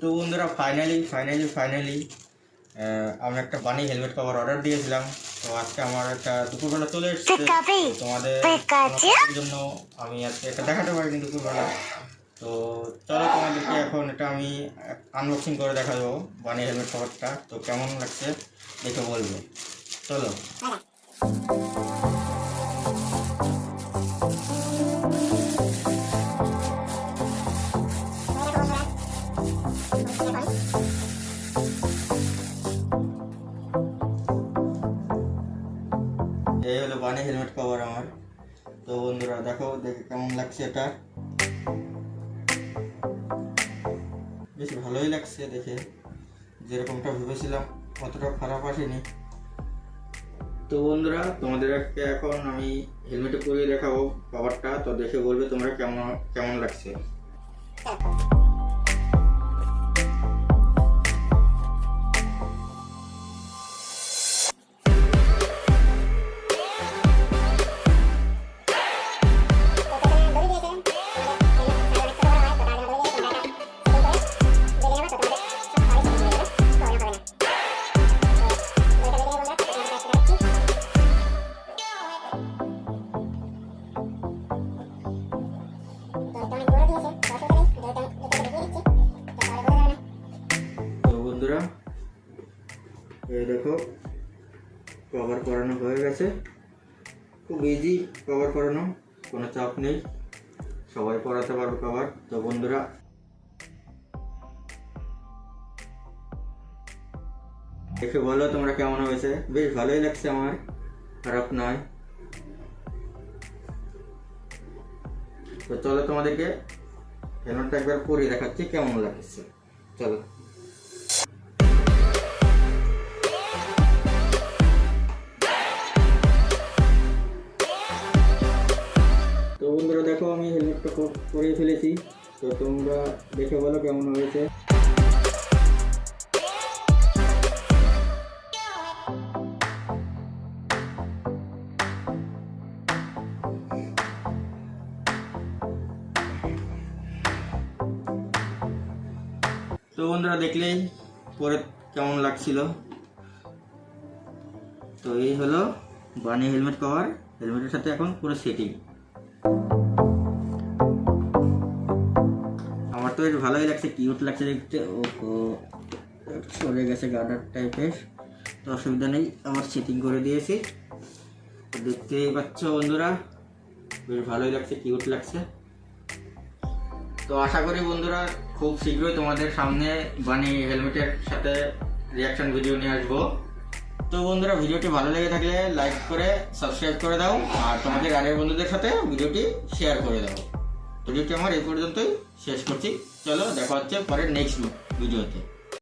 তো বন্ধুরা ফাইনালি আমি একটা বানি হেলমেট কভার অর্ডার দিয়েছিলাম। তো আজকে আমার একটা দুপুরবেলা চলে এসেছে। তোমাদের জন্য আমি আজকে এটা দেখাতে পারিনি দুপুরবেলা। তো চলো তোমাদেরকে এখন এটা আমি আনবক্সিং করে দেখা দেবো বানি হেলমেট কভারটা। তো কেমন লাগছে দেখে বলবো, চলো। এই হলো বানি হেলমেট কভার আমার। তো বন্ধুরা দেখো, দেখে কেমন লাগছে এটা। বেশ ভালোই লাগছে দেখে, যেরকমটা ভেবেছিলাম অতটা খারাপ আসেনি। তো বন্ধুরা তোমাদেরকে এখন আমি হেলমেটে পরিয়ে দেখাবো কভারটা। তো দেখে বলবে তোমরা কেমন লাগছে। বন্ধুরা এই দেখো, কভার করানো হয়ে গেছে। খুব ইজি কভার করানো, কোনো চাপ নেই, সবাই পরাতে পারবে কভার। তো বন্ধুরা দেখে বলো তোমরা কেমন হয়েছে। বেশ ভালোই লাগছে আমার, খারাপ নয়। তো চলো তোমাদেরকে হেলমেটটা একবার পরিয়ে দেখাচ্ছি কেমন লাগছে, চলো। তো বন্ধুরা দেখো, আমি হেলমেটটা পরিয়ে ফেলেছি। তো তোমরা দেখে বলো কেমন হয়েছে। তো বন্ধুরা দেখলেই পরে কেমন লাগছিল। তো এই হলো বানি হেলমেট কভার, হেলমেটের সাথে এখন পুরো সেটিং। আমার তো বেশ ভালোই লাগছে, কিউট লাগছে দেখতে। ও সরে গেছে গার্ডার টাইপের, তো অসুবিধা নেই, আমার সেটিং করে দিয়েছি। দেখতেই পাচ্ছ বন্ধুরা, বেশ ভালোই লাগছে, কিউট লাগছে। তো আশা করি বন্ধুরা খুব শীঘ্রই তোমাদের সামনে বানি হেলমেটের সাথে রিয়াকশন ভিডিও নিয়ে আসবো। তো বন্ধুরা ভিডিওটি ভালো লেগে থাকলে লাইক করে সাবস্ক্রাইব করে দাও, আর তোমাদের আগের বন্ধুদের সাথে ভিডিওটি শেয়ার করে দাও। ভিডিওটি আমার এই পর্যন্তই শেষ করছি। চলো দেখা হচ্ছে পরের নেক্সট ভিডিওতে।